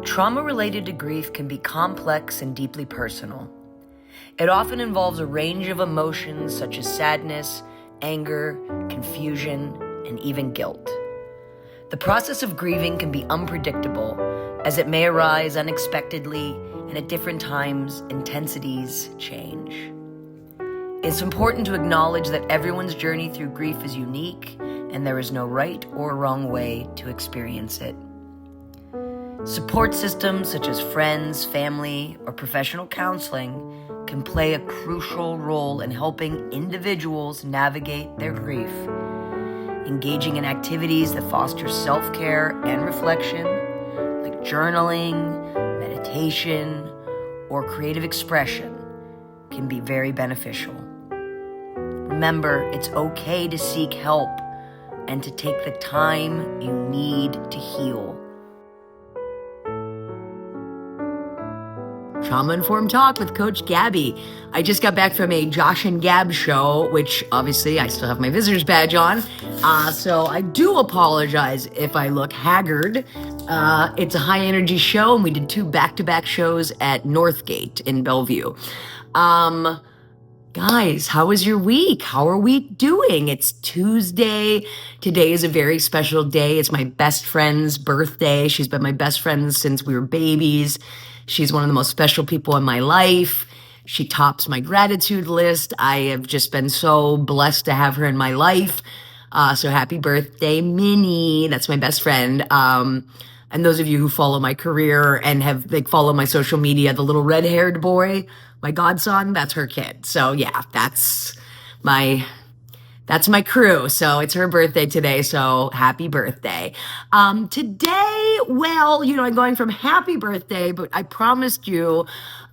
Trauma related to grief can be complex and deeply personal. It often involves a range of emotions such as sadness, anger, confusion, and even guilt. The process of grieving can be unpredictable, as it may arise unexpectedly, and at different times, intensities change. It's important to acknowledge that everyone's journey through grief is unique, and there is no right or wrong way to experience it. Support systems such as friends, family, or professional counseling can play a crucial role in helping individuals navigate their grief. Engaging in activities that foster self-care and reflection, like journaling, meditation, or creative expression, can be very beneficial. Remember, it's okay to seek help and to take the time you need to heal. Trauma-Informed Talk with Coach Gabby. I just got back from a Josh and Gab show, which obviously I still have my visitor's badge on. So I do apologize if I look haggard. It's a high energy show, and we did 2 back-to-back shows at Northgate in Bellevue. Guys, how was your week? How are we doing? It's Tuesday. Today is a very special day. It's my best friend's birthday. She's been my best friend since we were babies. She's one of the most special people in my life. She tops my gratitude list. I have just been so blessed to have her in my life. So happy birthday, Minnie. That's my best friend. And those of you who follow my career and have follow my social media, the little red-haired boy, my godson, that's her kid. So yeah, that's my crew. So it's her birthday today. So happy birthday. Today, well, I'm going from happy birthday, but I promised you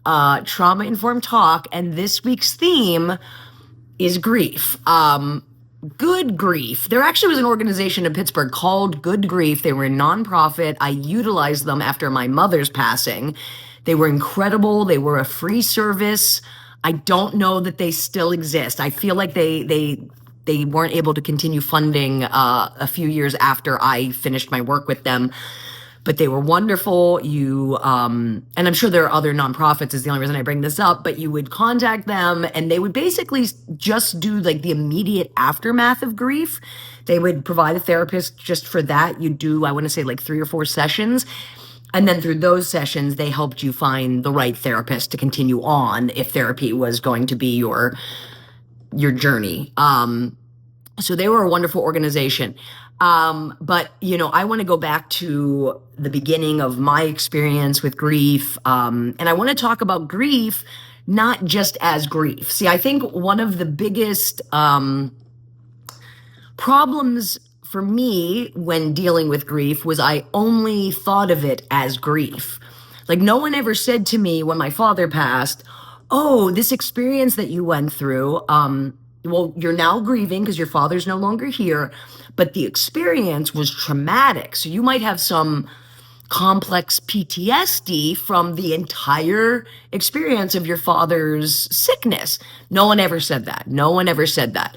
trauma-informed talk, and this week's theme is grief. Good Grief. There actually was an organization in Pittsburgh called Good Grief. They were a nonprofit. I utilized them after my mother's passing. They were incredible. They were a free service. I don't know that they still exist. I feel like they weren't able to continue funding a few years after I finished my work with them. But they were wonderful. And I'm sure there are other nonprofits is the only reason I bring this up, but you would contact them and they would basically just do the immediate aftermath of grief. They would provide a therapist just for that. You do, I want to say 3 or 4 sessions. And then through those sessions, they helped you find the right therapist to continue on if therapy was going to be your journey. So they were a wonderful organization. But I want to go back to the beginning of my experience with grief. And I want to talk about grief, not just as grief. See, I think one of the biggest problems for me when dealing with grief was I only thought of it as grief. No one ever said to me when my father passed, oh, this experience that you went through, well, you're now grieving because your father's no longer here, but the experience was traumatic. So you might have some complex PTSD from the entire experience of your father's sickness. No one ever said that. No one ever said that.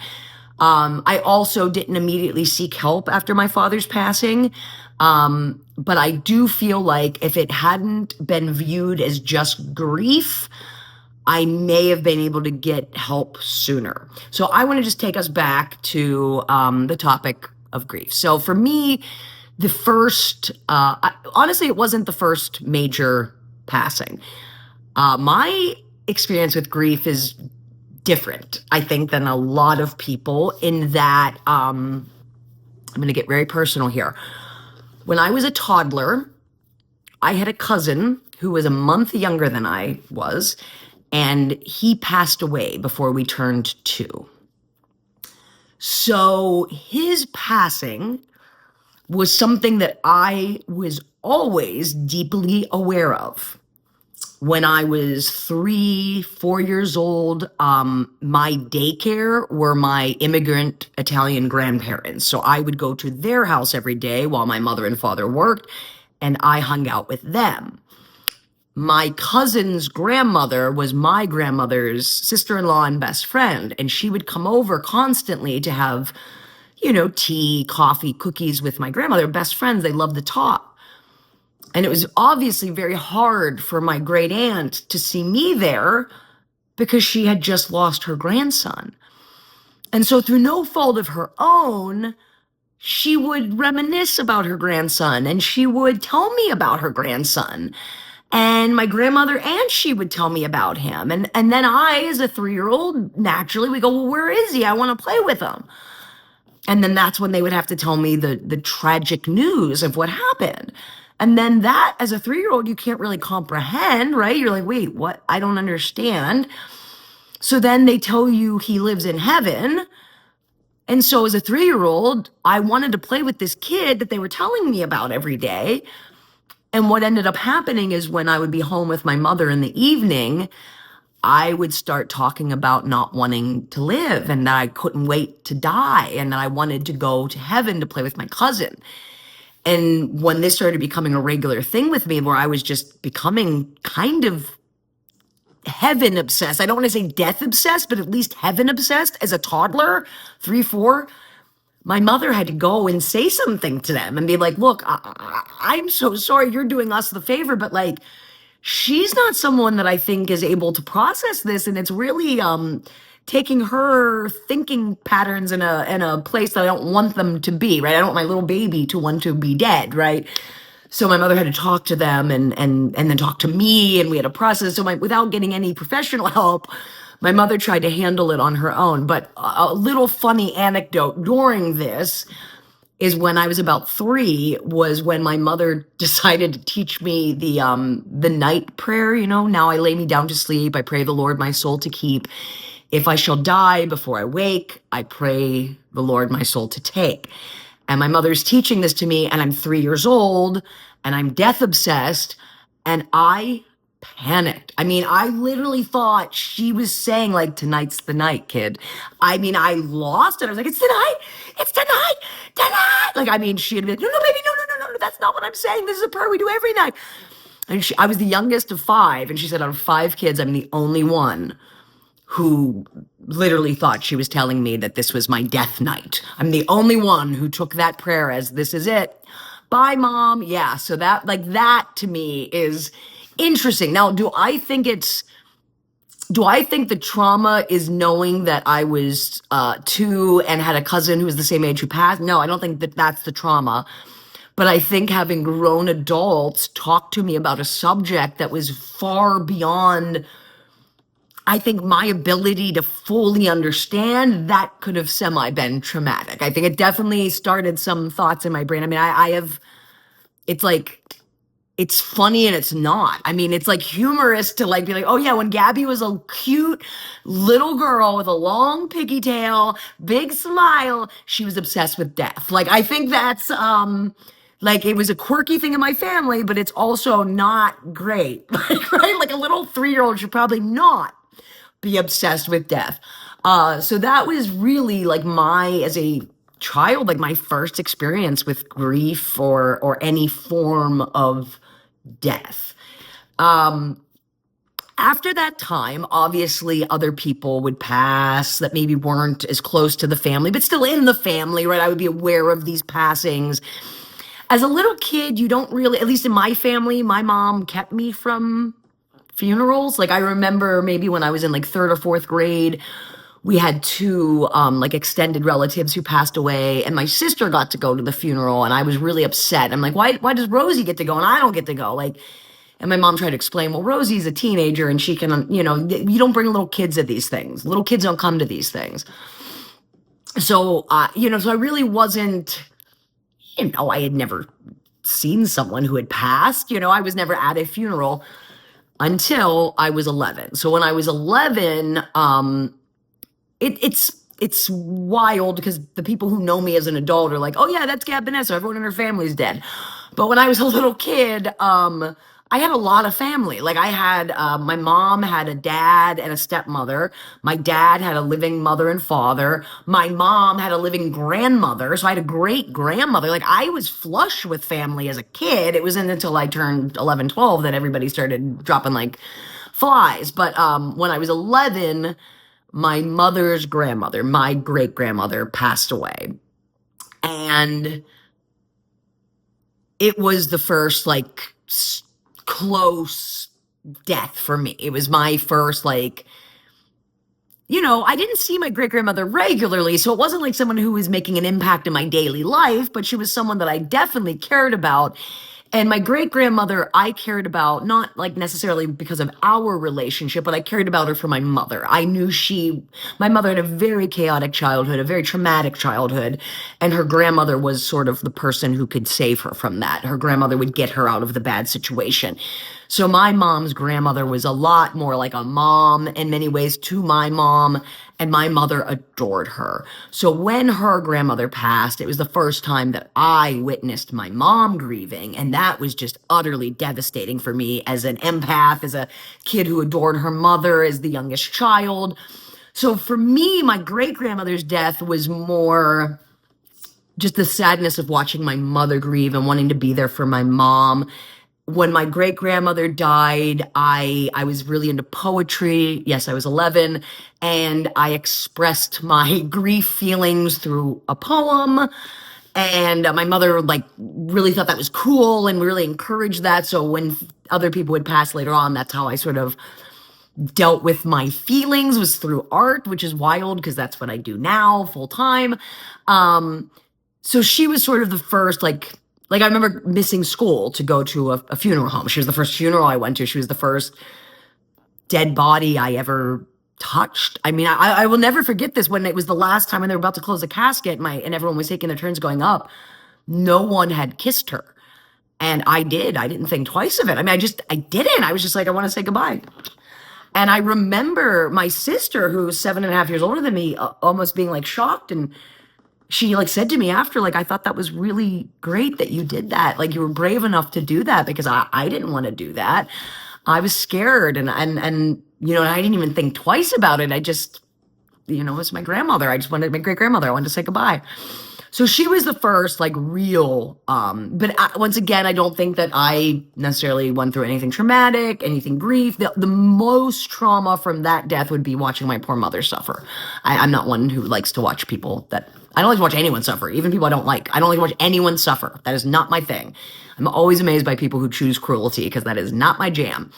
I also didn't immediately seek help after my father's passing. But I do feel like if it hadn't been viewed as just grief, I may have been able to get help sooner. So I want to just take us back to the topic of grief. So for me, the first, honestly, it wasn't the first major passing. My experience with grief is different, I think, than a lot of people in that, I'm going to get very personal here. When I was a toddler, I had a cousin who was a month younger than I was, and he passed away before we turned 2. So his passing was something that I was always deeply aware of. When I was 3, 4 years old, my daycare were my immigrant Italian grandparents. So I would go to their house every day while my mother and father worked, and I hung out with them. My cousin's grandmother was my grandmother's sister-in-law and best friend, and she would come over constantly to have, tea, coffee, cookies with my grandmother, best friends. They loved to talk. And it was obviously very hard for my great aunt to see me there because she had just lost her grandson. And so, through no fault of her own, she would reminisce about her grandson and she would tell me about her grandson. And my grandmother and she would tell me about him. And then I, as a 3-year old, naturally we go, well, where is he? I want to play with him. And then that's when they would have to tell me the tragic news of what happened. And then that, as a 3-year old, you can't really comprehend, right? You're like, wait, what? I don't understand. So then they tell you he lives in heaven. And so as a 3-year old, I wanted to play with this kid that they were telling me about every day. And what ended up happening is when I would be home with my mother in the evening, I would start talking about not wanting to live and that I couldn't wait to die and that I wanted to go to heaven to play with my cousin. And when this started becoming a regular thing with me, where I was just becoming kind of heaven obsessed, I don't want to say death obsessed, but at least heaven obsessed as a toddler, 3, 4, my mother had to go and say something to them and be like, look, I'm so sorry, you're doing us the favor, but like, she's not someone that I think is able to process this, and it's really taking her thinking patterns in a place that I don't want them to be, right? I don't want my little baby to want to be dead, right? So my mother had to talk to them and then talk to me, and we had a process. So without getting any professional help, my mother tried to handle it on her own. But a little funny anecdote during this is when I was about 3 was when my mother decided to teach me the night prayer, now I lay me down to sleep, I pray the Lord my soul to keep. If I shall die before I wake, I pray the Lord my soul to take. And my mother's teaching this to me, and I'm 3 years old, and I'm death obsessed, and I panicked. I mean, I literally thought she was saying, like, tonight's the night, kid. I mean, I lost it. I was like, it's tonight, tonight. Like, I mean, she'd be like, no, baby, no, that's not what I'm saying. This is a prayer we do every night. And I was the youngest of 5, and she said, out of 5 kids, I'm the only one who literally thought she was telling me that this was my death night. I'm the only one who took that prayer as this is it. Bye, Mom. Yeah. So that to me is interesting. Now, do I think the trauma is knowing that I was 2 and had a cousin who was the same age who passed? No, I don't think that that's the trauma. But I think having grown adults talk to me about a subject that was far beyond, I think, my ability to fully understand, that could have been traumatic. I think it definitely started some thoughts in my brain. I mean, I have, it's like, it's funny and it's not. I mean, it's like humorous to like be like, oh yeah, when Gabby was a cute little girl with a long piggy tail, big smile, she was obsessed with death. Like, I think that's, like, it was a quirky thing in my family, but it's also not great. Like, right? Like a little 3-year-old should probably not be obsessed with death. So that was really like as a child, like my first experience with grief or any form of death. After that time, obviously other people would pass that maybe weren't as close to the family, but still in the family, right? I would be aware of these passings. As a little kid, you don't really, at least in my family, my mom kept me from funerals. Like, I remember maybe when I was in like 3rd or 4th grade, we had 2 like extended relatives who passed away, and my sister got to go to the funeral, and I was really upset. I'm like, why does Rosie get to go and I don't get to go? Like, and my mom tried to explain, well, Rosie's a teenager and she can, you don't bring little kids to these things. Little kids don't come to these things. So, so I really wasn't, I had never seen someone who had passed. I was never at a funeral until I was 11. So when I was 11, it's wild because the people who know me as an adult are like, oh yeah, that's Gab Vanessa. Everyone in her family's dead. But when I was a little kid, I had a lot of family. Like, I had, my mom had a dad and a stepmother. My dad had a living mother and father. My mom had a living grandmother. So I had a great grandmother. Like, I was flush with family as a kid. It wasn't until I turned 11, 12 that everybody started dropping like flies. But when I was 11, my mother's grandmother, my great grandmother, passed away. And it was the first like close death for me. It was my first, like, I didn't see my great grandmother regularly, so it wasn't like someone who was making an impact in my daily life, but she was someone that I definitely cared about. And my great grandmother, I cared about, not like necessarily because of our relationship, but I cared about her for my mother. I knew my mother had a very chaotic childhood, a very traumatic childhood, and her grandmother was sort of the person who could save her from that. Her grandmother would get her out of the bad situation. So my mom's grandmother was a lot more like a mom in many ways to my mom, and my mother adored her. So when her grandmother passed, it was the first time that I witnessed my mom grieving, and that was just utterly devastating for me as an empath, as a kid who adored her mother, as the youngest child. So for me, my great grandmother's death was more just the sadness of watching my mother grieve and wanting to be there for my mom. When my great grandmother died, I was really into poetry. Yes, I was 11, and I expressed my grief feelings through a poem. And my mother like really thought that was cool and really encouraged that. So when other people would pass later on, that's how I sort of dealt with my feelings, was through art, which is wild because that's what I do now full time. So she was sort of the first, like I remember missing school to go to a funeral home. She was the first funeral I went to. She was the first dead body I ever touched. I mean, I will never forget this. When it was the last time when they were about to close the casket, and everyone was taking their turns going up, no one had kissed her. And I did. I didn't think twice of it. I mean, I didn't. I was just like, I want to say goodbye. And I remember my sister, who was 7.5 years older than me, almost being like shocked, and she like said to me after, like, I thought that was really great that you did that. Like, you were brave enough to do that, because I didn't want to do that. I was scared, and I didn't even think twice about it. I just, it was my grandmother. I just wanted my great grandmother. I wanted to say goodbye. So she was the first like real, but once again, I don't think that I necessarily went through anything traumatic, anything grief. The most trauma from that death would be watching my poor mother suffer. I'm not one who likes to watch I don't like to watch anyone suffer, even people I don't like. I don't like to watch anyone suffer. That is not my thing. I'm always amazed by people who choose cruelty, because that is not my jam.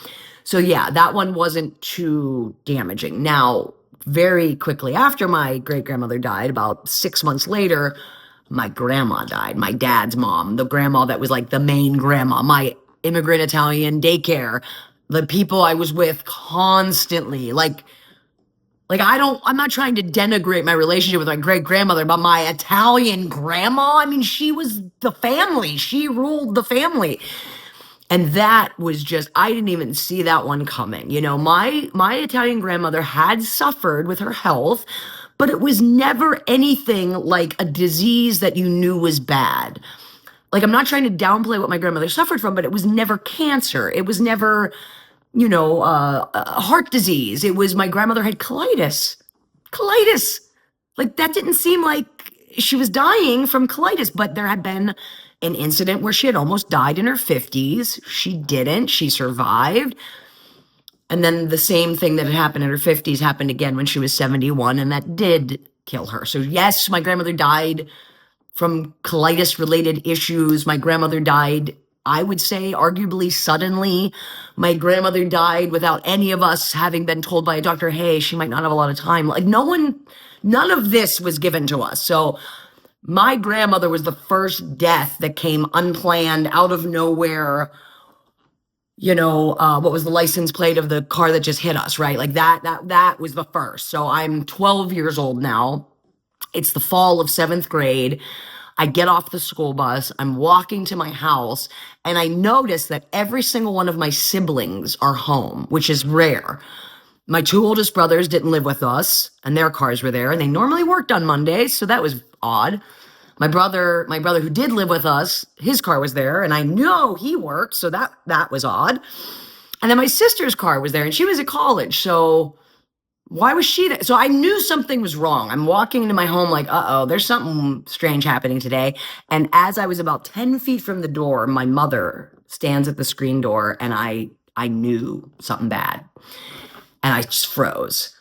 So yeah, that one wasn't too damaging. Now, very quickly after my great grandmother died, about 6 months later, my grandma died, my dad's mom, the grandma that was like the main grandma, my immigrant Italian daycare, the people I was with constantly. I'm not trying to denigrate my relationship with my great grandmother, but my Italian grandma, I mean, she was the family. She ruled the family. And that was just, I didn't even see that one coming. My Italian grandmother had suffered with her health, but it was never anything like a disease that you knew was bad. Like, I'm not trying to downplay what my grandmother suffered from, but it was never cancer. It was never, heart disease. It was, my grandmother had colitis. Colitis. Like, that didn't seem like she was dying from colitis, but there had been an incident where she had almost died in her 50s. She didn't. She survived. And then the same thing that had happened in her 50s happened again when she was 71, and that did kill her. So yes, my grandmother died from colitis-related issues. My grandmother died, I would say, arguably suddenly. My grandmother died without any of us having been told by a doctor, hey, she might not have a lot of time. Like, none of this was given to us. So my grandmother was the first death that came unplanned, out of nowhere. What was the license plate of the car that just hit us, right? Like that was the first. So I'm 12 years old now. It's the fall of 7th grade. I get off the school bus. I'm walking to my house, and I notice that every single one of my siblings are home, which is rare. My 2 oldest brothers didn't live with us, and their cars were there, and they normally worked on Mondays, so that was odd. My brother who did live with us, his car was there, and I know he worked, so that was odd. And then my sister's car was there, and she was at college, so why was she there? So I knew something was wrong. I'm walking into my home like, uh-oh, there's something strange happening today. And as I was about 10 feet from the door, my mother stands at the screen door, and I knew something bad. And I just froze.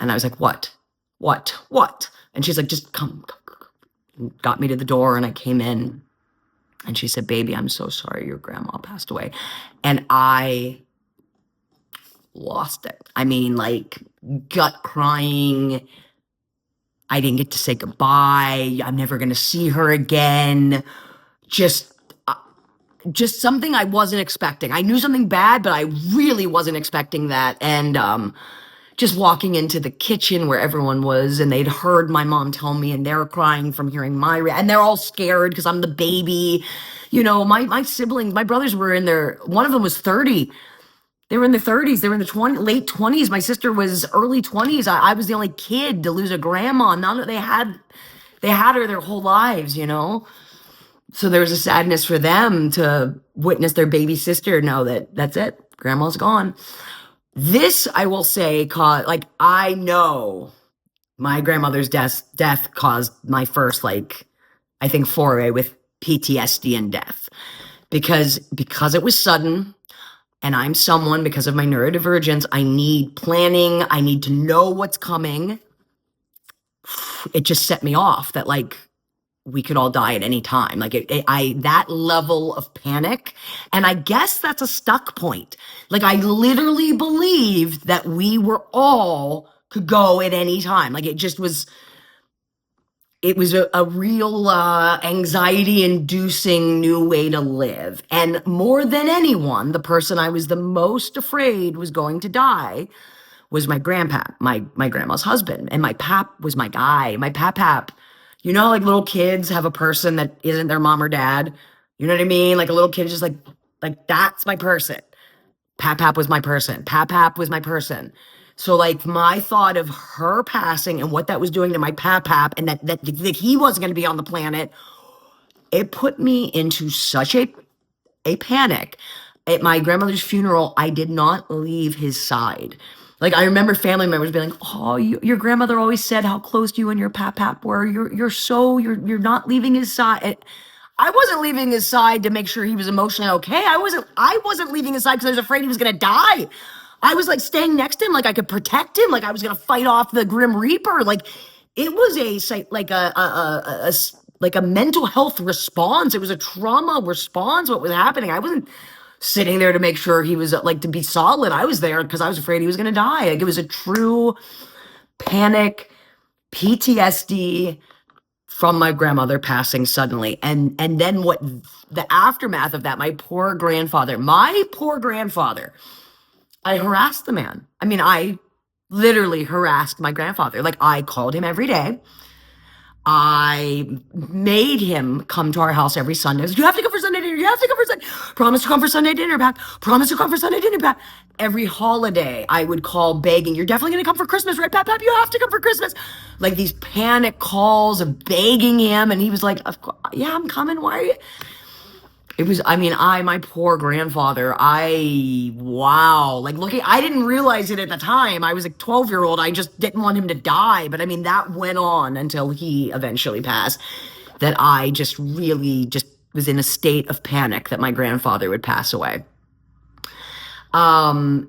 And I was like, what? And she's like, just come. Got me to the door, and I came in, And she said, baby, I'm so sorry your grandma passed away. And I lost it. I mean, like, gut crying. I didn't get to say goodbye. I'm never going to see her again. Just just something I wasn't expecting. I knew something bad, but I really wasn't expecting that. And just walking into the kitchen where everyone was, and they'd heard my mom tell me, and they're crying from hearing and they're all scared because I'm the baby. You know, my siblings, my brothers were in their, one of them was 30. They were in their 30s. They were in the late 20s. My sister was early 20s. I was the only kid to lose a grandma. Now that they had her their whole lives, you know? So there was a sadness for them to witness their baby sister know that that's it. Grandma's gone. This, I will say, caused, like, I know my grandmother's death caused my first, like, I think foray with PTSD and death because it was sudden. And I'm someone, because of my neurodivergence, I need planning. I need to know what's coming. It just set me off that, like, we could all die at any time. Like, that level of panic. And I guess that's a stuck point. Like, I literally believed that we were all could go at any time. Like, it was a real anxiety inducing new way to live. And more than anyone, the person I was the most afraid was going to die was my grandpap, my grandma's husband. And my pap was my guy, my pap. You know, like, little kids have a person that isn't their mom or dad. You know what I mean? Like, a little kid is just like, that's my person. Pap was my person. Pap was my person. So, like, my thought of her passing and what that was doing to my pap and that he wasn't going to be on the planet, it put me into such a panic. At my grandmother's funeral, I did not leave his side. Like, I remember family members being like, "Oh, your grandmother always said how close you and your pap were. You're not leaving his side." I wasn't leaving his side to make sure he was emotionally okay. I wasn't leaving his side because I was afraid he was gonna die. I was, like, staying next to him, like I could protect him, like I was gonna fight off the Grim Reaper. Like, it was like a mental health response. It was a trauma response. What was happening? I wasn't sitting there to make sure he was, like, to be solid. I was there because I was afraid he was gonna die. Like, it was a true panic, PTSD from my grandmother passing suddenly. And then what the aftermath of that, my poor grandfather, I harassed the man. I mean, I literally harassed my grandfather. Like, I called him every day. I made him come to our house every Sunday. I was like, you have to come for Sunday dinner. You have to come for Sunday. Promise to come for Sunday dinner, Pat. Promise to come for Sunday dinner, Pat. Every holiday, I would call begging. You're definitely going to come for Christmas, right, Pat? You have to come for Christmas. Like, these panic calls of begging him. And he was like, of course, yeah, I'm coming. Why are you? It was, I mean, my poor grandfather, wow. Like, looking, I didn't realize it at the time. I was a 12-year-old. I just didn't want him to die. But I mean, that went on until he eventually passed. That I just really just was in a state of panic that my grandfather would pass away.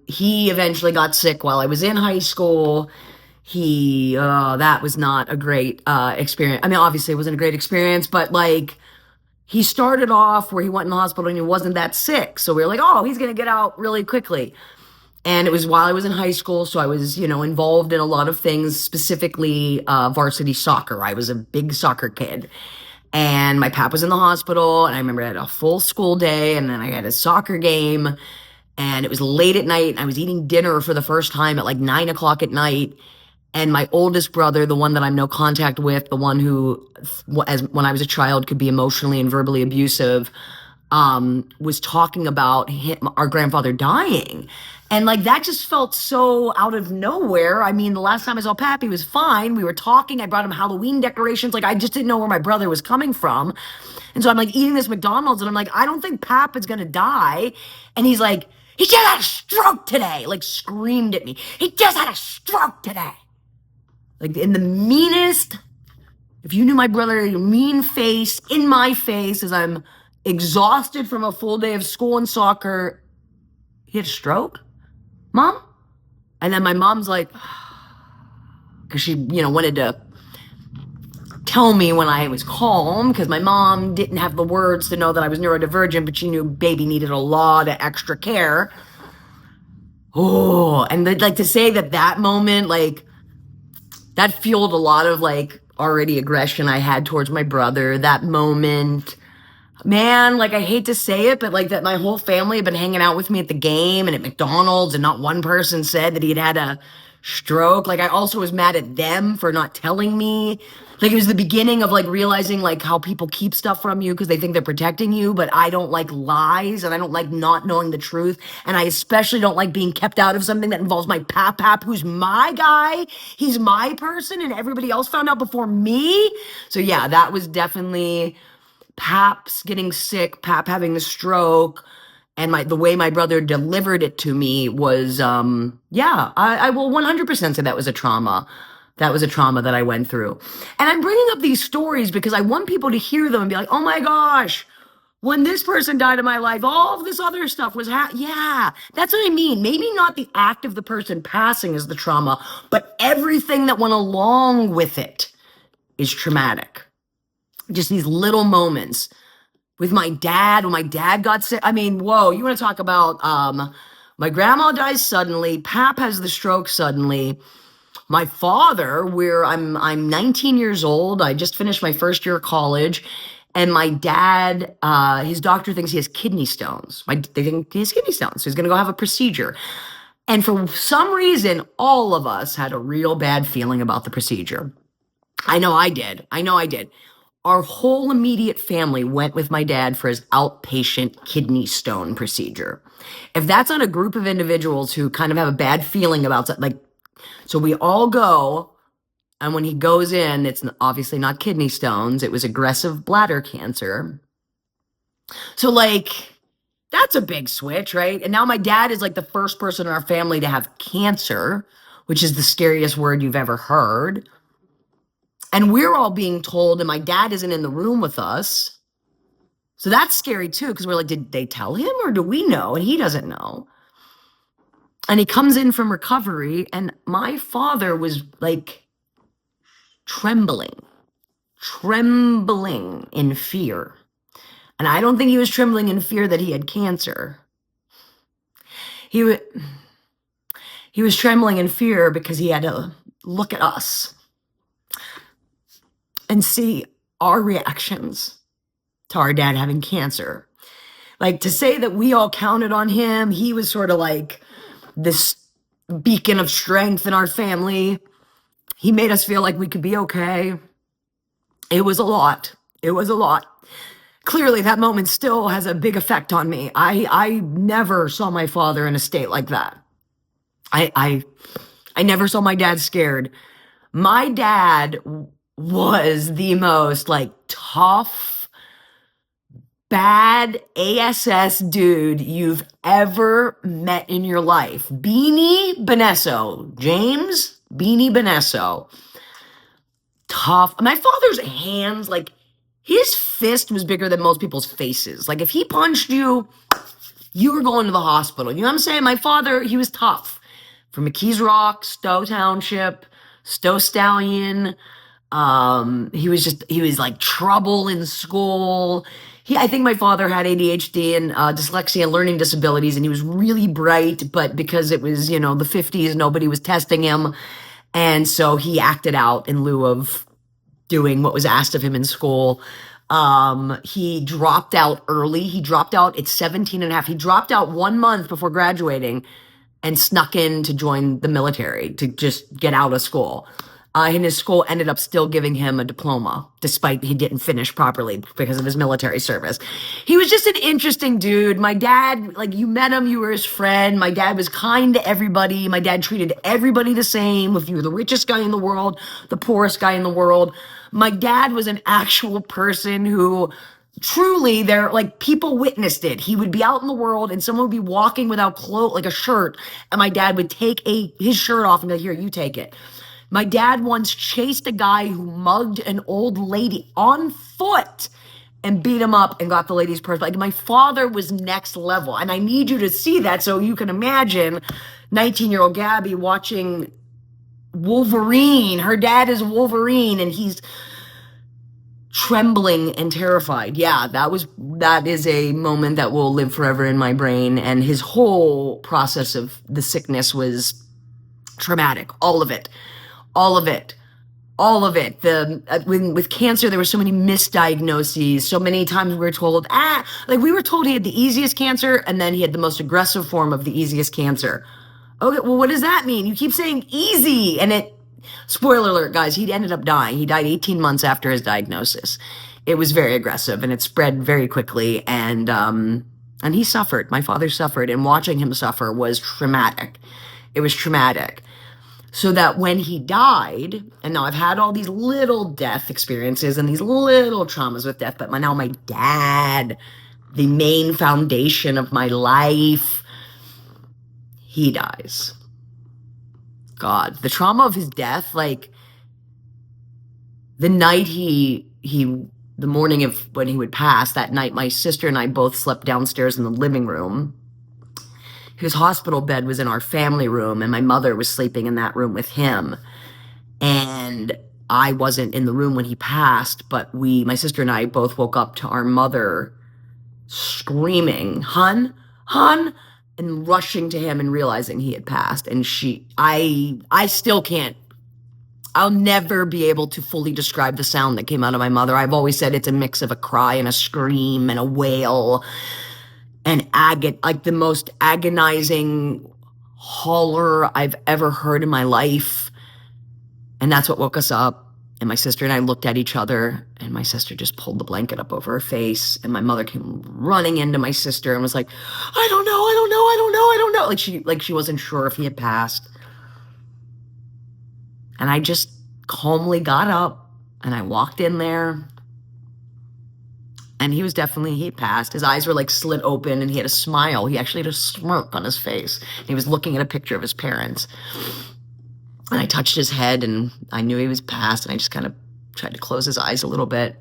He eventually got sick while I was in high school. That was not a great experience. I mean, obviously it wasn't a great experience, but, like, he started off where he went in the hospital and he wasn't that sick. So we were like, oh, he's going to get out really quickly. And it was while I was in high school. So I was, involved in a lot of things, specifically varsity soccer. I was a big soccer kid. And my pap was in the hospital. And I remember I had a full school day. And then I had a soccer game. And it was late at night. And I was eating dinner for the first time at like 9 o'clock at night. And my oldest brother, the one that I'm no contact with, the one who, when I was a child, could be emotionally and verbally abusive, was talking about our grandfather dying. And, like, that just felt so out of nowhere. I mean, the last time I saw Pap, he was fine. We were talking. I brought him Halloween decorations. Like, I just didn't know where my brother was coming from. And so I'm, like, eating this McDonald's, and I'm like, I don't think Pap is going to die. And he's like, he just had a stroke today. Like, screamed at me. He just had a stroke today. Like, in the meanest, if you knew my brother, your mean face in my face as I'm exhausted from a full day of school and soccer. He had a stroke? Mom? And then my mom's like, because she, wanted to tell me when I was calm, because my mom didn't have the words to know that I was neurodivergent, but she knew baby needed a lot of extra care. Oh, and like to say that moment, like that fueled a lot of like already aggression I had towards my brother. That moment, man, like I hate to say it, but like that my whole family had been hanging out with me at the game and at McDonald's, and not one person said that he'd had a stroke. Like I also was mad at them for not telling me. Like it was the beginning of like realizing like how people keep stuff from you because they think they're protecting you, but I don't like lies and I don't like not knowing the truth. And I especially don't like being kept out of something that involves my pap, who's my guy. He's my person and everybody else found out before me. So yeah, that was definitely Pap's getting sick, Pap having the stroke, and the way my brother delivered it to me was yeah, I will 100% say that was a trauma. That was a trauma that I went through. And I'm bringing up these stories because I want people to hear them and be like, "Oh my gosh, when this person died in my life, all of this other stuff was yeah, that's what I mean. Maybe not the act of the person passing is the trauma, but everything that went along with it is traumatic. Just these little moments with my dad, when my dad got sick. I mean, whoa, you want to talk about my grandma dies suddenly, Pap has the stroke suddenly. My father, where I'm 19 years old, I just finished my first year of college, and my dad, his doctor thinks he has kidney stones. They think he has kidney stones, so he's gonna go have a procedure. And for some reason, all of us had a real bad feeling about the procedure. I know I did. Our whole immediate family went with my dad for his outpatient kidney stone procedure. If that's not a group of individuals who kind of have a bad feeling about something, like, so we all go, and when he goes in, it's obviously not kidney stones, it was aggressive bladder cancer. So, like, that's a big switch, right? And now my dad is like the first person in our family to have cancer, which is the scariest word you've ever heard. And we're all being told, and my dad isn't in the room with us. So that's scary too, because we're like, did they tell him or do we know? And he doesn't know. And he comes in from recovery, and my father was like trembling in fear. And I don't think he was trembling in fear that he had cancer. He was trembling in fear because he had to look at us and see our reactions to our dad having cancer. Like, to say that we all counted on him, he was sort of like this beacon of strength in our family. He made us feel like we could be okay. It was a lot. Clearly, that moment still has a big effect on me. I never saw my father in a state like that. I never saw my dad scared. My dad was the most like tough, bad ASS dude you've ever met in your life. Beanie Benesso, James Beanie Benesso. Tough. My father's hands, like his fist was bigger than most people's faces. Like if he punched you, you were going to the hospital. You know what I'm saying? My father, he was tough. From McKees Rock, Stowe Township, Stowe Stallion. He was like trouble in school. I think my father had ADHD and dyslexia and learning disabilities, and he was really bright, but because it was, the 50s, nobody was testing him. And so he acted out in lieu of doing what was asked of him in school. He dropped out early. He dropped out at 17 and a half. He dropped out 1 month before graduating and snuck in to join the military to just get out of school. And his school ended up still giving him a diploma, despite he didn't finish properly because of his military service. He was just an interesting dude. My dad, like, you met him, you were his friend. My dad was kind to everybody. My dad treated everybody the same. If you were the richest guy in the world, the poorest guy in the world. My dad was an actual person who truly, people witnessed it. He would be out in the world and someone would be walking without clothes, like a shirt, and my dad would take his shirt off and go, "Here, you take it." My dad once chased a guy who mugged an old lady on foot and beat him up and got the lady's purse. Like, my father was next level. And I need you to see that so you can imagine 19-year-old Gabby watching Wolverine. Her dad is Wolverine, and he's trembling and terrified. Yeah, that is a moment that will live forever in my brain. And his whole process of the sickness was traumatic. All of it. All of it. All of it. With cancer, there were so many misdiagnoses. So many times we were told, like we were told he had the easiest cancer, and then he had the most aggressive form of the easiest cancer. Okay, well, what does that mean? You keep saying easy, and spoiler alert, guys, he ended up dying. He died 18 months after his diagnosis. It was very aggressive, and it spread very quickly, and he suffered. My father suffered, and watching him suffer was traumatic. It was traumatic. So that when he died, and now I've had all these little death experiences and these little traumas with death, but now my dad, the main foundation of my life, he dies. God, the trauma of his death, like the night the morning of when he would pass, that night my sister and I both slept downstairs in the living room. His hospital bed was in our family room, and my mother was sleeping in that room with him. And I wasn't in the room when he passed, but my sister and I both woke up to our mother screaming, "Hun, hun," and rushing to him and realizing he had passed. And I still can't, I'll never be able to fully describe the sound that came out of my mother. I've always said it's a mix of a cry and a scream and a wail. And like the most agonizing holler I've ever heard in my life. And that's what woke us up. And my sister and I looked at each other, and my sister just pulled the blanket up over her face. And my mother came running into my sister and was like, "I don't know, I don't know, I don't know, I don't know." Like she wasn't sure if he had passed. And I just calmly got up and I walked in there. And he passed. His eyes were like slit open and he had a smile. He actually had a smirk on his face. He was looking at a picture of his parents. And I touched his head and I knew he was passed. And I just kind of tried to close his eyes a little bit.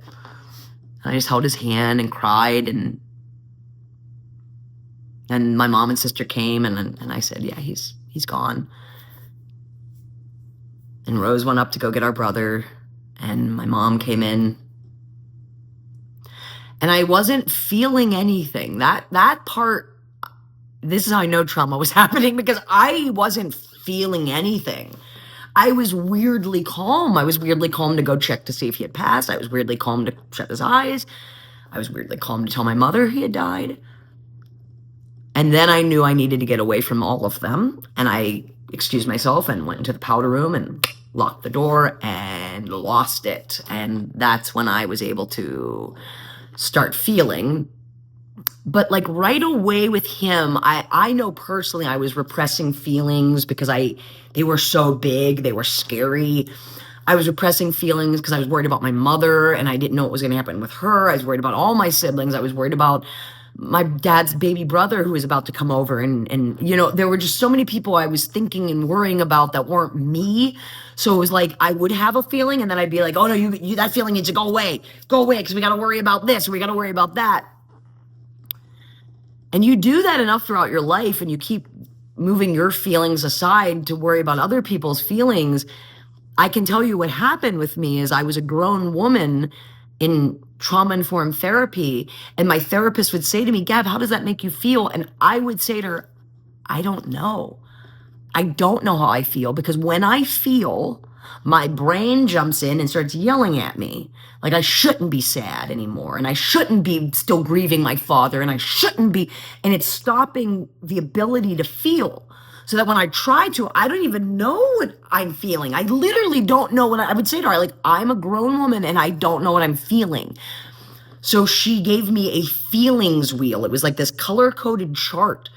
And I just held his hand and cried. And my mom and sister came and I said, "Yeah, he's gone." And Rose went up to go get our brother. And my mom came in. And I wasn't feeling anything. That part, this is how I know trauma was happening, because I wasn't feeling anything. I was weirdly calm. I was weirdly calm to go check to see if he had passed. I was weirdly calm to shut his eyes. I was weirdly calm to tell my mother he had died. And then I knew I needed to get away from all of them. And I excused myself and went into the powder room and locked the door and lost it. And that's when I was able to start feeling. But like right away with him, I know personally I was repressing feelings because they were so big, they were scary. I was repressing feelings because I was worried about my mother and I didn't know what was going to happen with her. I was worried about all my siblings. I was worried about my dad's baby brother who was about to come over, and you know, there were just so many people I was thinking and worrying about that weren't me. So it was like I would have a feeling and then I'd be like, "Oh no, you that feeling needs to go away because we got to worry about this or we got to worry about that." And you do that enough throughout your life and you keep moving your feelings aside to worry about other people's feelings. I can tell you what happened with me is I was a grown woman in trauma-informed therapy, and my therapist would say to me, "Gab, how does that make you feel?" And I would say to her, "I don't know. I don't know how I feel, because when I feel, my brain jumps in and starts yelling at me like I shouldn't be sad anymore and I shouldn't be still grieving my father and I shouldn't be, and it's stopping the ability to feel. So that when I try to, I don't even know what I'm feeling. I literally don't know what I would say to her, like, I'm a grown woman and I don't know what I'm feeling." So she gave me a feelings wheel. It was like this color-coded chart.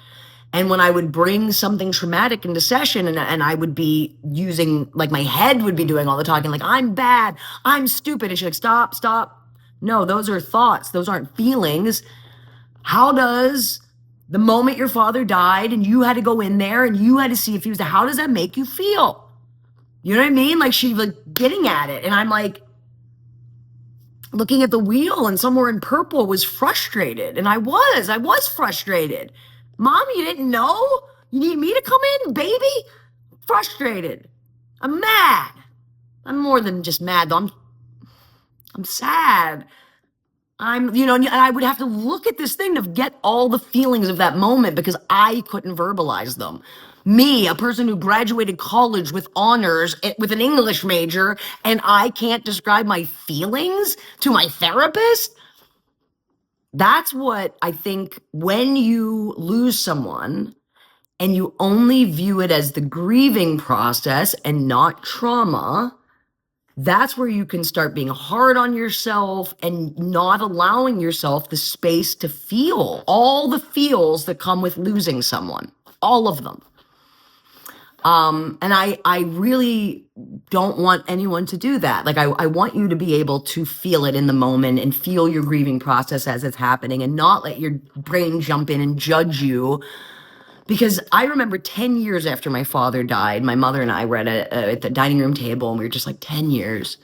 And when I would bring something traumatic into session and I would be using, like my head would be doing all the talking, like, "I'm bad, I'm stupid." And she's like, stop. No, those are thoughts. Those aren't feelings. How does the moment your father died and you had to go in there and you had to see if he was there, how does that make you feel? You know what I mean? Like she was getting at it. And I'm like looking at the wheel, and somewhere in purple was frustrated. And I was frustrated. "Mom, you didn't know? You need me to come in, baby?" Frustrated. I'm mad. I'm more than just mad though. I'm sad. And I would have to look at this thing to get all the feelings of that moment because I couldn't verbalize them. Me, a person who graduated college with honors with an English major, and I can't describe my feelings to my therapist. That's what I think when you lose someone and you only view it as the grieving process and not trauma, that's where you can start being hard on yourself and not allowing yourself the space to feel all the feels that come with losing someone, all of them. And I really don't want anyone to do that. Like, I want you to be able to feel it in the moment and feel your grieving process as it's happening and not let your brain jump in and judge you. Because I remember 10 years after my father died, my mother and I were at the dining room table and we were just like, 10 years.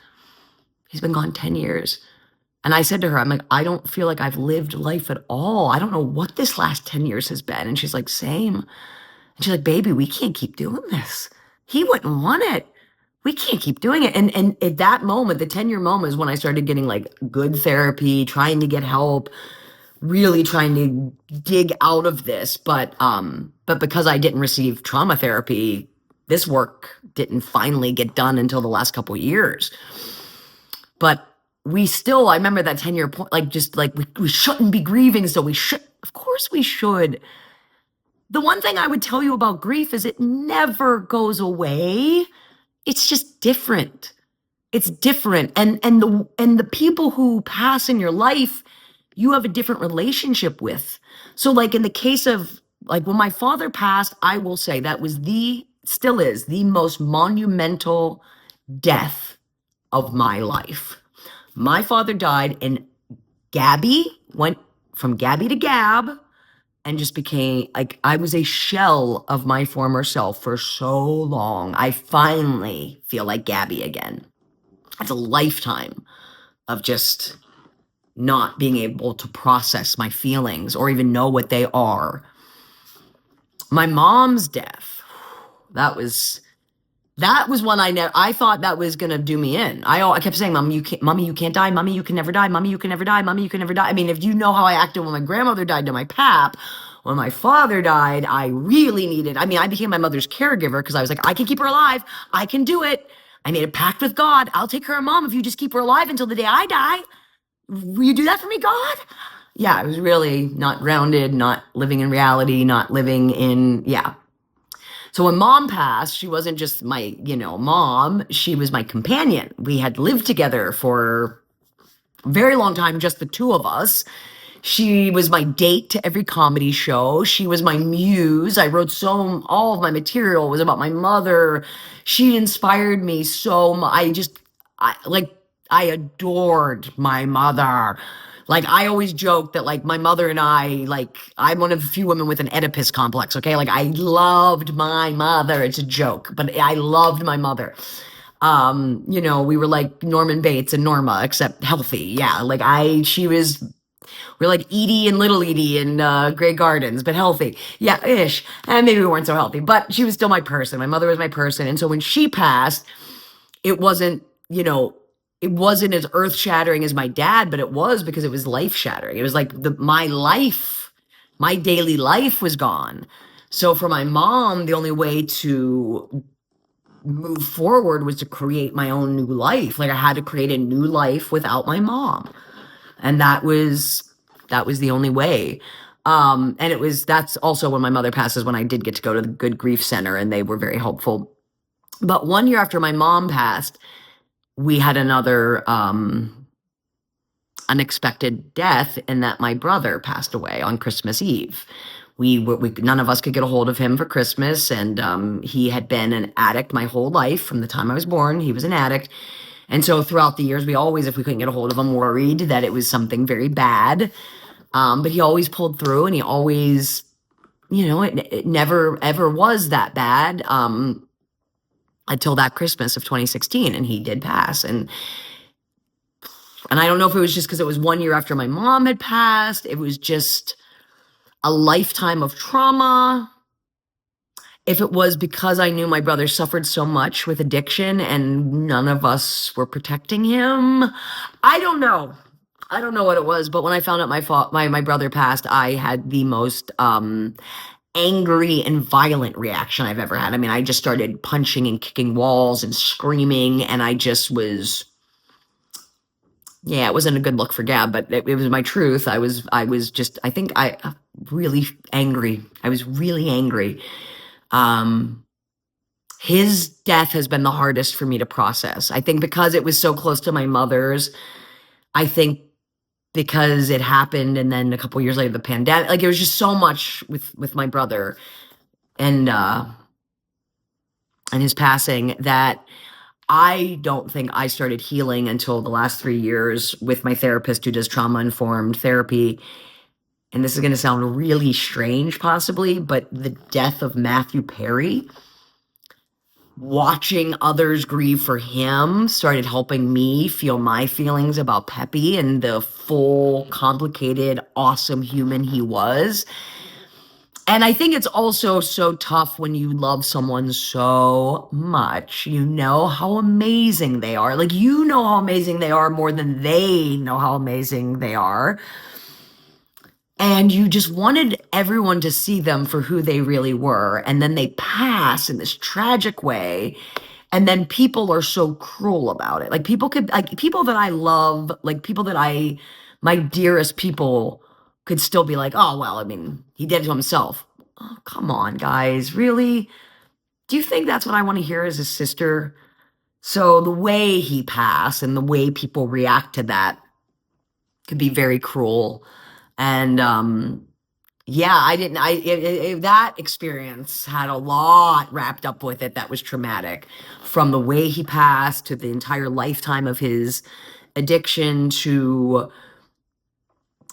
He's been gone 10 years. And I said to her, I'm like, I don't feel like I've lived life at all. I don't know what this last 10 years has been. And she's like, same. And she's like, baby, we can't keep doing this. He wouldn't want it. We can't keep doing it. And at that moment, the 10-year moment is when I started getting like good therapy, trying to get help, really trying to dig out of this. But because I didn't receive trauma therapy, this work didn't finally get done until the last couple of years. But I remember that 10-year point, like, just like, we shouldn't be grieving. So of course we should. The one thing I would tell you about grief is it never goes away. It's just different. It's different. And the people who pass in your life, you have a different relationship with. So like in the case of like when my father passed, I will say that was still is the most monumental death of my life. My father died and Gabby went from Gabby to Gab and just became like, I was a shell of my former self for so long. I finally feel like Gabby again. It's a lifetime of just not being able to process my feelings or even know what they are. My mom's death, that was one I thought that was gonna do me in. I kept saying, Mommy, you can't die. Mommy, you can never die. Mommy, you can never die. Mommy, you can never die. I mean, if you know how I acted when my grandmother died to my pap, when my father died, I became my mother's caregiver because I was like, I can keep her alive. I can do it. I made a pact with God. I'll take care of Mom if you just keep her alive until the day I die. Will you do that for me, God? Yeah, I was really not grounded, not living in reality, not living in, yeah. So when Mom passed, she wasn't just my, mom, she was my companion. We had lived together for a very long time, just the two of us. She was my date to every comedy show. She was my muse. I wrote all of my material was about my mother. She inspired me so much. I adored my mother. Like, I always joke that, like, my mother and I'm one of the few women with an Oedipus complex, okay? Like, I loved my mother. It's a joke, but I loved my mother. We were like Norman Bates and Norma, except healthy. Yeah, we're like Edie and Little Edie in Grey Gardens, but healthy. Yeah, ish. And maybe we weren't so healthy, but she was still my person. My mother was my person. And so when she passed, it wasn't, it wasn't as earth shattering as my dad, but it was because it was life shattering. It was like my daily life was gone. So for my mom, the only way to move forward was to create my own new life. Like, I had to create a new life without my mom. And that was the only way. That's also when my mother passes, when I did get to go to the Good Grief Center, and they were very helpful. But 1 year after my mom passed, we had another unexpected death in that my brother passed away on Christmas Eve. None of us could get a hold of him for Christmas, and he had been an addict my whole life. From the time I was born, he was an addict. And so throughout the years, we always, if we couldn't get a hold of him, worried that it was something very bad. But he always pulled through, and he always, it never ever was that bad. Until that Christmas of 2016, and he did pass. And I don't know if it was just because it was 1 year after my mom had passed. It was just a lifetime of trauma. if it was because I knew my brother suffered so much with addiction and none of us were protecting him. I don't know. I don't know what it was, but when I found out my brother passed, I had the most angry and violent reaction I've ever had. I mean, I just started punching and kicking walls and screaming, and I just was, yeah, it wasn't a good look for Gab, but it was my truth. I was just, I think I really angry. I was really angry. Um, his death has been the hardest for me to process. I think because it was so close to my mother's. I think because it happened, and then a couple years later, the pandemic. Like, it was just so much with my brother and his passing that I don't think I started healing until the last 3 years with my therapist who does trauma informed therapy. And this is going to sound really strange, possibly, but the death of Matthew Perry, watching others grieve for him, started helping me feel my feelings about Peppy and the full, complicated, awesome human he was. And I think it's also so tough when you love someone so much. You know how amazing they are. Like, you know how amazing they are more than they know how amazing they are. And you just wanted everyone to see them for who they really were. And then they pass in this tragic way. And then people are so cruel about it. Like, people that I love, like people that my dearest people could still be like, oh, well, I mean, he did it to himself. Oh, come on, guys. Really? Do you think that's what I want to hear as a sister? So the way he passed and the way people react to that could be very cruel. And yeah, I didn't. That experience had a lot wrapped up with it that was traumatic, from the way he passed to the entire lifetime of his addiction to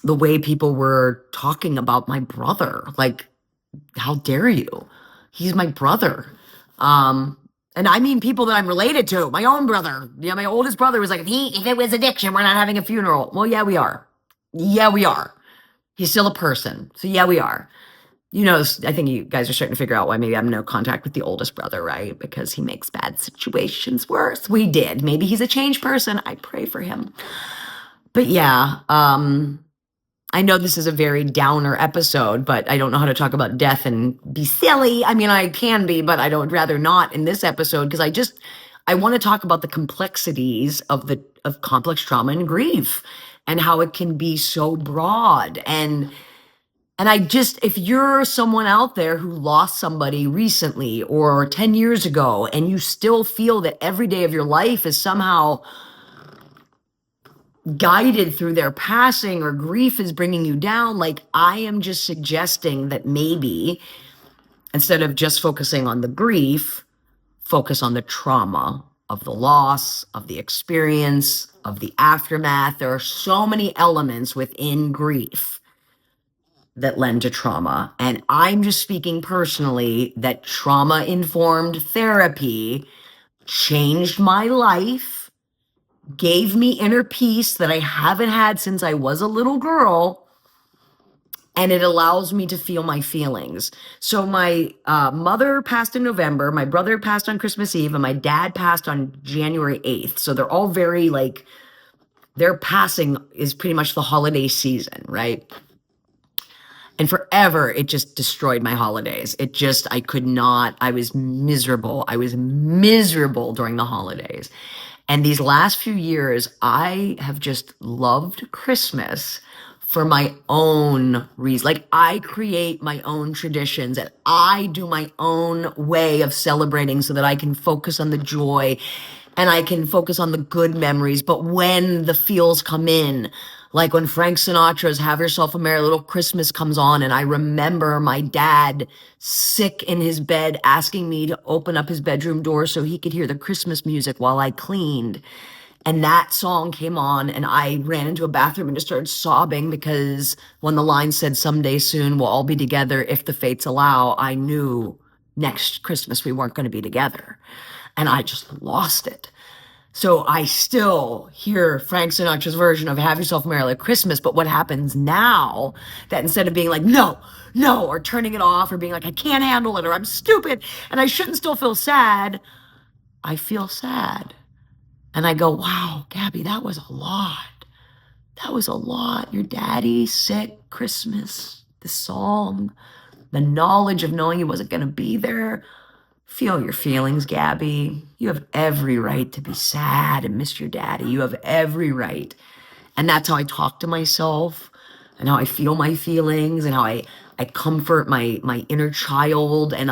the way people were talking about my brother. Like, how dare you? He's my brother. Um, and I mean people that I'm related to. My own brother. Yeah, my oldest brother was like, if it was addiction, we're not having a funeral. Well, yeah, we are. Yeah, we are. He's still a person. So yeah, we are. You know, I think you guys are starting to figure out why maybe I have no contact with the oldest brother, right? Because he makes bad situations worse. We did. Maybe he's a changed person. I pray for him. But yeah, I know this is a very downer episode, but I don't know how to talk about death and be silly. I mean, I can be, but I would rather not in this episode, because I want to talk about the complexities of complex trauma and grief and how it can be so broad. And if you're someone out there who lost somebody recently or 10 years ago, and you still feel that every day of your life is somehow guided through their passing, or grief is bringing you down, like, I am just suggesting that maybe instead of just focusing on the grief, focus on the trauma of the loss, of the experience, of the aftermath. There are so many elements within grief that lend to trauma. And I'm just speaking personally that trauma-informed therapy changed my life, gave me inner peace that I haven't had since I was a little girl, and it allows me to feel my feelings. So my mother passed in November, my brother passed on Christmas Eve, and my dad passed on January 8th. So they're all very, like, their passing is pretty much the holiday season, right? And forever, it just destroyed my holidays. I could not, I was miserable. I was miserable during the holidays. And these last few years, I have just loved Christmas for my own reason. Like, I create my own traditions and I do my own way of celebrating so that I can focus on the joy and I can focus on the good memories. But when the feels come in, like when Frank Sinatra's Have Yourself a Merry Little Christmas comes on, and I remember my dad sick in his bed asking me to open up his bedroom door so he could hear the Christmas music while I cleaned. And that song came on, and I ran into a bathroom and just started sobbing, because when the line said, someday soon we'll all be together if the fates allow, I knew next Christmas we weren't going to be together. And I just lost it. So I still hear Frank Sinatra's version of Have Yourself a Merry Christmas. But what happens now that instead of being like, no, no, or turning it off or being like, I can't handle it or I'm stupid and I shouldn't still feel sad, I feel sad. And I go, wow, Gabby, that was a lot. That was a lot. Your daddy sick, Christmas, the song, the knowledge of knowing he wasn't going to be there. Feel your feelings, Gabby. You have every right to be sad and miss your daddy. You have every right. And that's how I talk to myself and how I feel my feelings and how I comfort my inner child. And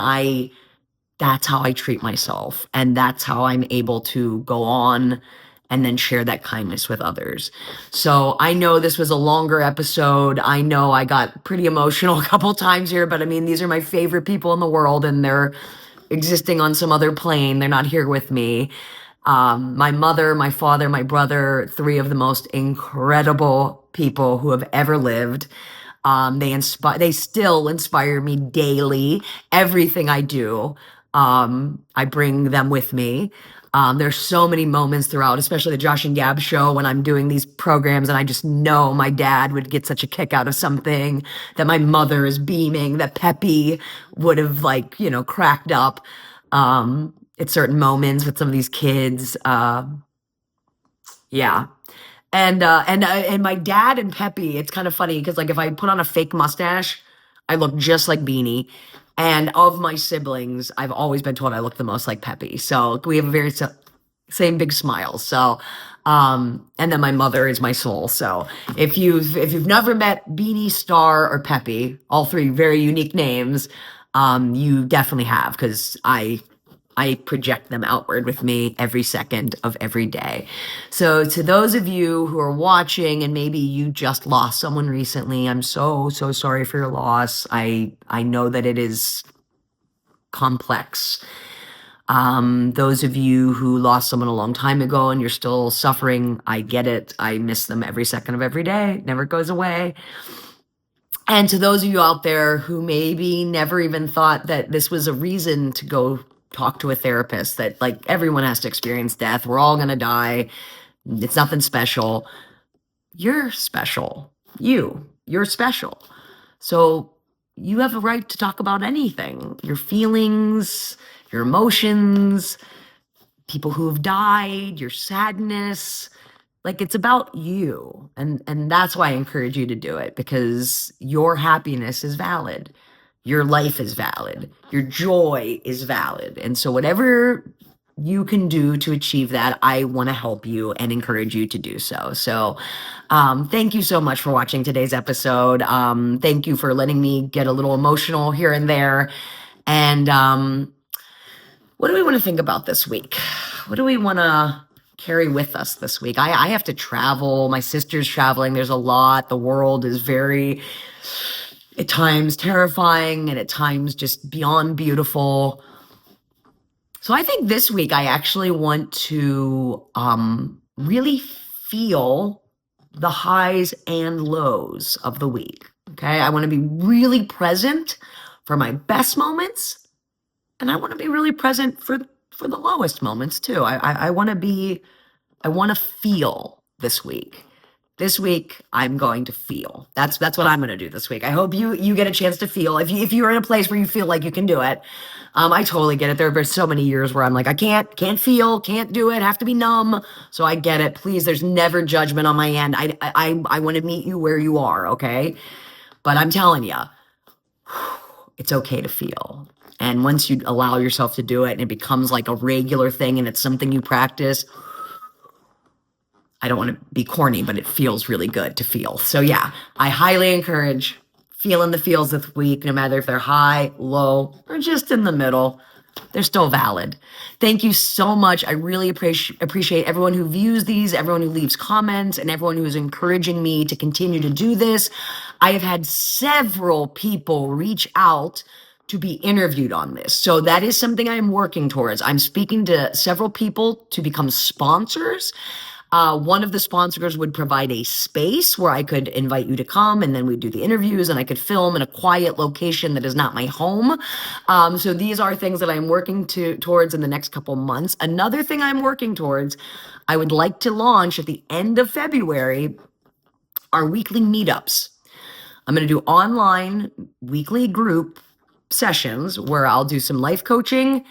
that's how I treat myself. And that's how I'm able to go on and then share that kindness with others. So I know this was a longer episode. I know I got pretty emotional a couple times here, but I mean, these are my favorite people in the world and they're existing on some other plane. They're not here with me. My mother, my father, my brother, three of the most incredible people who have ever lived. They still inspire me daily. Everything I do, I bring them with me. There's so many moments throughout, especially the Josh and Gab show when I'm doing these programs and I just know my dad would get such a kick out of something, that my mother is beaming, that Peppy would have cracked up, at certain moments with some of these kids. Yeah. And my dad and Peppy, it's kind of funny because like if I put on a fake mustache, I look just like Beanie. And of my siblings, I've always been told I look the most like Peppy. So we have a very same big smile. So and then my mother is my soul. So if you've never met Beanie, Star, or Peppy, all three very unique names, you definitely have because I project them outward with me every second of every day. So to those of you who are watching and maybe you just lost someone recently, I'm so, so sorry for your loss. I know that it is complex. Those of you who lost someone a long time ago and you're still suffering, I get it. I miss them every second of every day. It never goes away. And to those of you out there who maybe never even thought that this was a reason to go talk to a therapist, that like everyone has to experience death. We're all going to die. It's nothing special. You're special. You're special. So you have a right to talk about anything, your feelings, your emotions, people who have died, your sadness. Like it's about you. And that's why I encourage you to do it, because your happiness is valid. Your life is valid. Your joy is valid. And so whatever you can do to achieve that, I want to help you and encourage you to do so. So thank you so much for watching today's episode. Thank you for letting me get a little emotional here and there. And what do we want to think about this week? What do we want to carry with us this week? I have to travel. My sister's traveling. There's a lot. The world is very, at times, terrifying and at times just beyond beautiful. So I think this week I actually want to really feel the highs and lows of the week. Okay. I want to be really present for my best moments. And I want to be really present for the lowest moments too. I want to feel this week. This week I'm going to feel. That's what I'm going to do this week. I hope you get a chance to feel. If you're in a place where you feel like you can do it, I totally get it. There have been so many years where I'm like, I can't feel, can't do it, have to be numb. So I get it. Please, there's never judgment on my end. I want to meet you where you are, okay? But I'm telling you, it's okay to feel. And once you allow yourself to do it and it becomes like a regular thing and it's something you practice, I don't want to be corny, but it feels really good to feel. So yeah, I highly encourage feeling the feels this week, no matter if they're high, low, or just in the middle. They're still valid. Thank you so much. I really appreciate everyone who views these, everyone who leaves comments, and everyone who is encouraging me to continue to do this. I have had several people reach out to be interviewed on this. So that is something I'm working towards. I'm speaking to several people to become sponsors. One of the sponsors would provide a space where I could invite you to come, and then we'd do the interviews, and I could film in a quiet location that is not my home. So these are things that I'm working towards in the next couple months. Another thing I'm working towards, I would like to launch at the end of February, our weekly meetups. I'm going to do online weekly group sessions where I'll do some life coaching.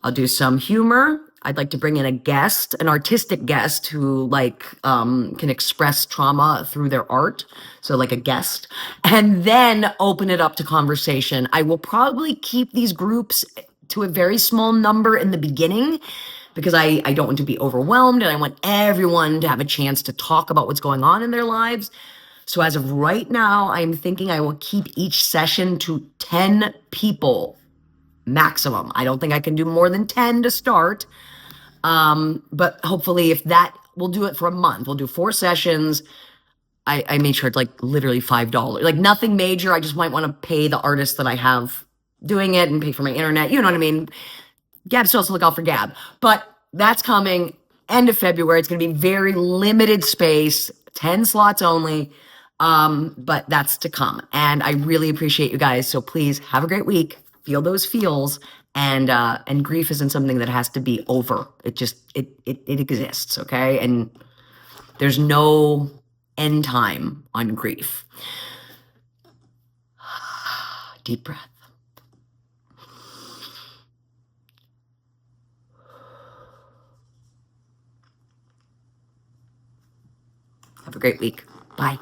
I'll do some humor. I'd like to bring in a guest, an artistic guest who can express trauma through their art. So like a guest, and then open it up to conversation. I will probably keep these groups to a very small number in the beginning because I don't want to be overwhelmed and I want everyone to have a chance to talk about what's going on in their lives. So as of right now, I'm thinking I will keep each session to 10 people maximum. I don't think I can do more than 10 to start. But hopefully if that, we'll do it for a month. We'll do 4 sessions. I made sure it's like literally $5, like nothing major. I just might want to pay the artist that I have doing it and pay for my internet. You know what I mean? Gab still has to look out for Gab, but that's coming end of February. It's going to be very limited space, 10 slots only. But that's to come. And I really appreciate you guys. So please have a great week. Feel those feels. And grief isn't something that has to be over. It just, it exists. Okay. And there's no end time on grief. Deep breath. Have a great week. Bye.